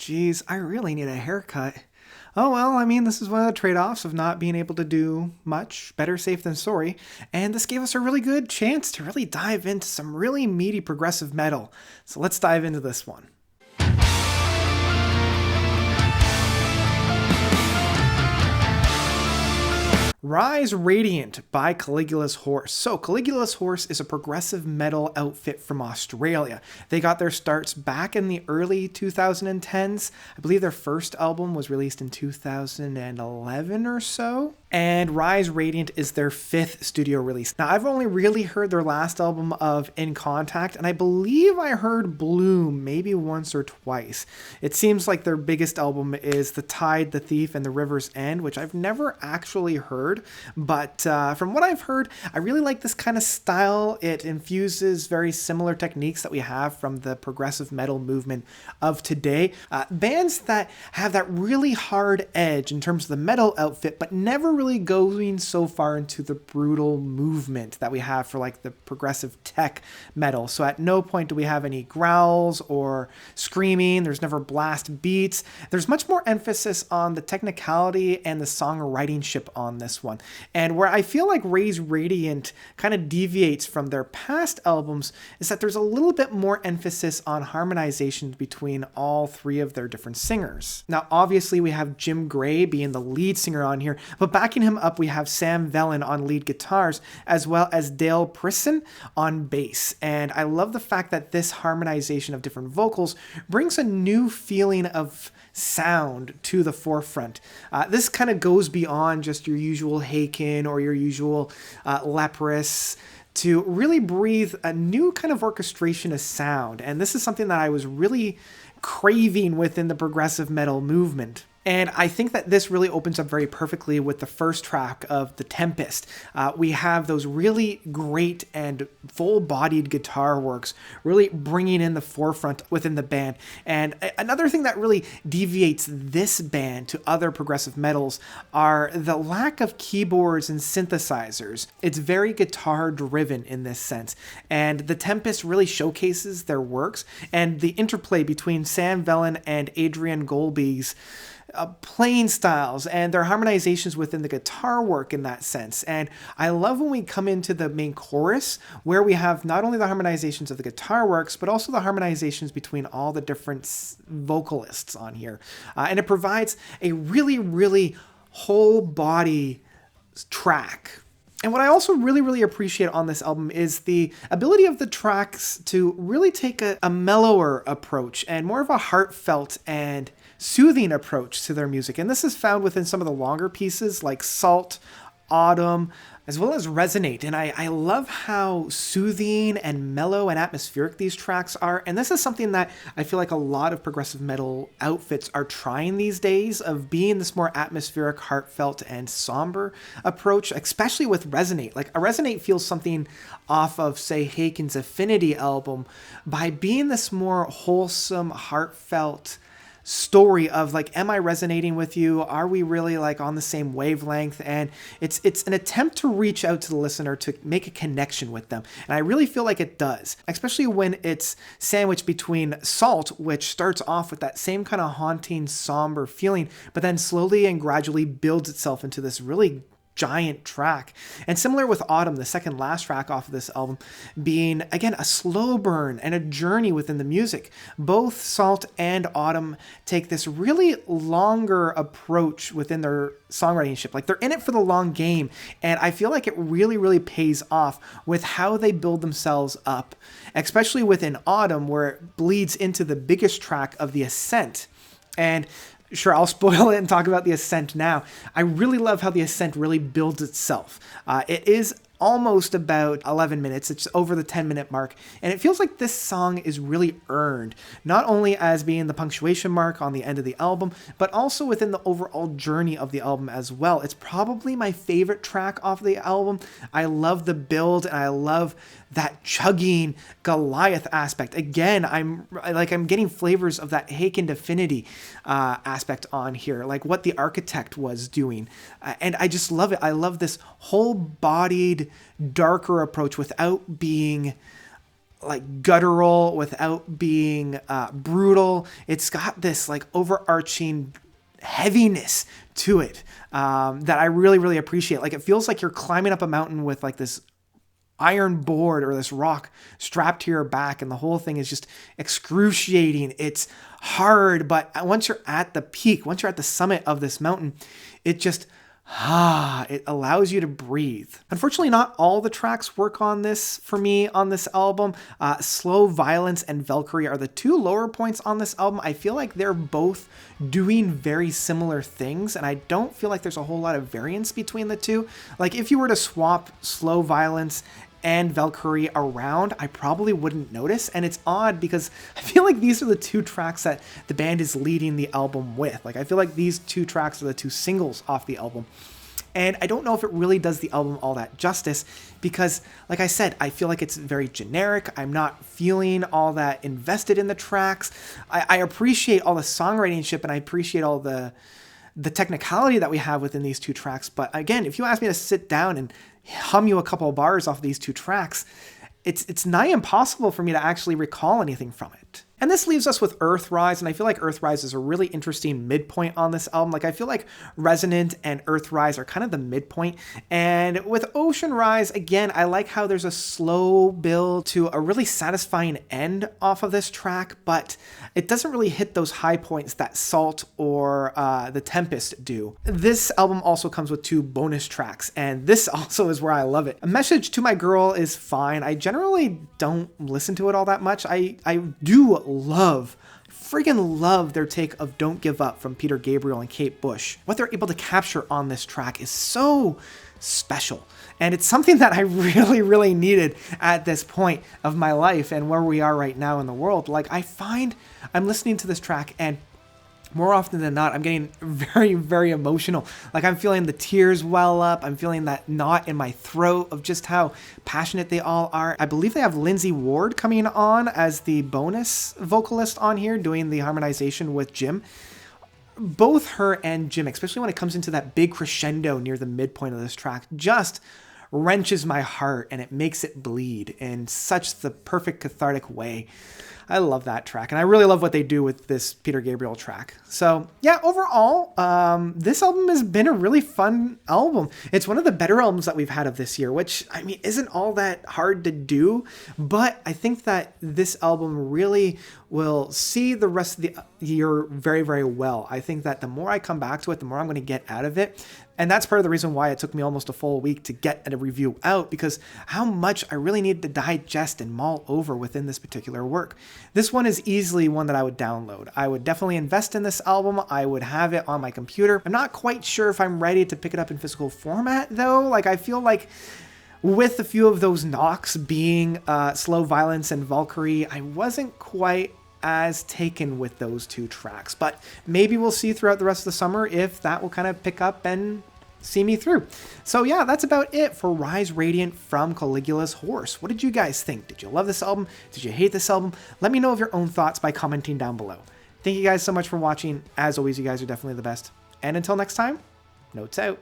geez, I really need a haircut. Oh well, I mean, this is one of the trade-offs of not being able to do much. Better safe than sorry. And this gave us a really good chance to really dive into some really meaty progressive metal. So let's dive into this one. Rise Radiant by Caligula's Horse. So Caligula's Horse is a progressive metal outfit from Australia. They got their starts back in the early 2010s. I believe their first album was released in 2011 or so. And Rise Radiant is their 5th studio release. Now, I've only really heard their last album of In Contact, and I believe I heard Bloom maybe once or twice. It seems like their biggest album is The Tide, The Thief, and The River's End, which I've never actually heard. But from what I've heard, I really like this kind of style. It infuses very similar techniques that we have from the progressive metal movement of today. Bands that have that really hard edge in terms of the metal outfit, but never really going so far into the brutal movement that we have for like the progressive tech metal. So at no point do we have any growls or screaming. There's never blast beats. There's much more emphasis on the technicality and the songwriting-ship on this one. And where I feel like Rise Radiant kind of deviates from their past albums is that there's a little bit more emphasis on harmonization between all 3 of their different singers. Now, obviously we have Jim Gray being the lead singer on here, but backing him up, we have Sam Velen on lead guitars, as well as Dale Prisson on bass. And I love the fact that this harmonization of different vocals brings a new feeling of sound to the forefront. This kind of goes beyond just your usual Haken or your usual Leprous to really breathe a new kind of orchestration of sound. And this is something that I was really craving within the progressive metal movement. And I think that this really opens up very perfectly with the first track of The Tempest. We have those really great and full-bodied guitar works really bringing in the forefront within the band. And another thing that really deviates this band to other progressive metals are the lack of keyboards and synthesizers. It's very guitar-driven in this sense. And The Tempest really showcases their works and the interplay between Sam Velen and Adrian Golby's playing styles and their harmonizations within the guitar work in that sense. And I love when we come into the main chorus where we have not only the harmonizations of the guitar works, but also the harmonizations between all the different vocalists on here. And it provides a really, really whole body track. And what I also really appreciate on this album is the ability of the tracks to really take a mellower approach and more of a heartfelt and soothing approach to their music. And this is found within some of the longer pieces like Salt, Autumn, as well as Resonate. And I love how soothing and mellow and atmospheric these tracks are. And this is something that I feel like a lot of progressive metal outfits are trying these days, of being this more atmospheric, heartfelt, and somber approach, especially with Resonate. Like a Resonate feels something off of, say, Haken's Affinity album by being this more wholesome, heartfelt story of like, am I resonating with you? Are we really like on the same wavelength? And it's an attempt to reach out to the listener to make a connection with them. And I really feel like it does, especially when it's sandwiched between Salt, which starts off with that same kind of haunting, somber feeling, but then slowly and gradually builds itself into this really giant track. And similar with Autumn, the second last track off of this album, being again a slow burn and a journey within the music. Both Salt and Autumn take this really longer approach within their songwriting ship. Like they're in it for the long game, and I feel like it really pays off with how they build themselves up, especially within Autumn, where it bleeds into the biggest track of The Ascent. And sure, I'll spoil it and talk about The Ascent now. I really love how The Ascent really builds itself. It is almost about 11 minutes. It's over the 10-minute mark. And it feels like this song is really earned, not only as being the punctuation mark on the end of the album, but also within the overall journey of the album as well. It's probably my favorite track off the album. I love the build, and I love that chugging Goliath aspect. Again, I'm getting flavors of that Haken Affinity aspect on here, like what The Architect was doing. And I just love it. I love this whole-bodied, darker approach without being like guttural without being brutal. It's got this like overarching heaviness to it that I really, really appreciate. Like it feels like you're climbing up a mountain with like this iron board or this rock strapped to your back, and the whole thing is just excruciating. It's hard, but once you're at the peak, once you're at the summit of this mountain, it just it allows you to breathe. Unfortunately, not all the tracks work on this for me on this album. Slow Violence and Valkyrie are the two lower points on this album. I feel like they're both doing very similar things, and I don't feel like there's a whole lot of variance between the two. Like if you were to swap Slow Violence and Valkyrie around, I probably wouldn't notice. And it's odd because I feel like these are the two tracks that the band is leading the album with. Like I feel like these two tracks are the two singles off the album. And I don't know if it really does the album all that justice because, like I said, I feel like it's very generic. I'm not feeling all that invested in the tracks. I appreciate all the songwriting and I appreciate all the technicality that we have within these two tracks. But again, if you ask me to sit down and hum you a couple of bars off of these two tracks, it's nigh impossible for me to actually recall anything from it. And this leaves us with Earthrise, and I feel like Earthrise is a really interesting midpoint on this album. Like, I feel like Resonant and Earthrise are kind of the midpoint. And with Ocean Rise, again, I like how there's a slow build to a really satisfying end off of this track, but it doesn't really hit those high points that Salt or The Tempest do. This album also comes with 2 bonus tracks, and this also is where I love it. A Message to My Girl is fine. I generally don't listen to it all that much. I do freaking love their take of Don't Give Up from Peter Gabriel and Kate Bush. What they're able to capture on this track is so special. And it's something that I really, really needed at this point of my life and where we are right now in the world. Like, I find I'm listening to this track and more often than not, I'm getting very, very emotional. Like I'm feeling the tears well up. I'm feeling that knot in my throat of just how passionate they all are. I believe they have Lindsay Ward coming on as the bonus vocalist on here doing the harmonization with Jim. Both her and Jim, especially when it comes into that big crescendo near the midpoint of this track, just wrenches my heart and it makes it bleed in such the perfect cathartic way. I love that track, and I really love what they do with this Peter Gabriel track. So yeah, overall, this album has been a really fun album. It's one of the better albums that we've had of this year, which, I mean, isn't all that hard to do, but I think that this album really will see the rest of the year very, very well. I think that the more I come back to it, the more I'm going to get out of it. And that's part of the reason why it took me almost a full week to get a review out, because how much I really needed to digest and mull over within this particular work. This one is easily one that I would download. I would definitely invest in this album. I would have it on my computer. I'm not quite sure if I'm ready to pick it up in physical format though. Like I feel like with a few of those knocks being Slow Violence and Valkyrie, I wasn't quite as taken with those 2 tracks, but maybe we'll see throughout the rest of the summer if that will kind of pick up and see me through. So yeah, that's about it for Rise Radiant from Caligula's Horse. What did you guys think? Did you love this album? Did you hate this album? Let me know of your own thoughts by commenting down below. Thank you guys so much for watching. As always, you guys are definitely the best. And until next time, notes out.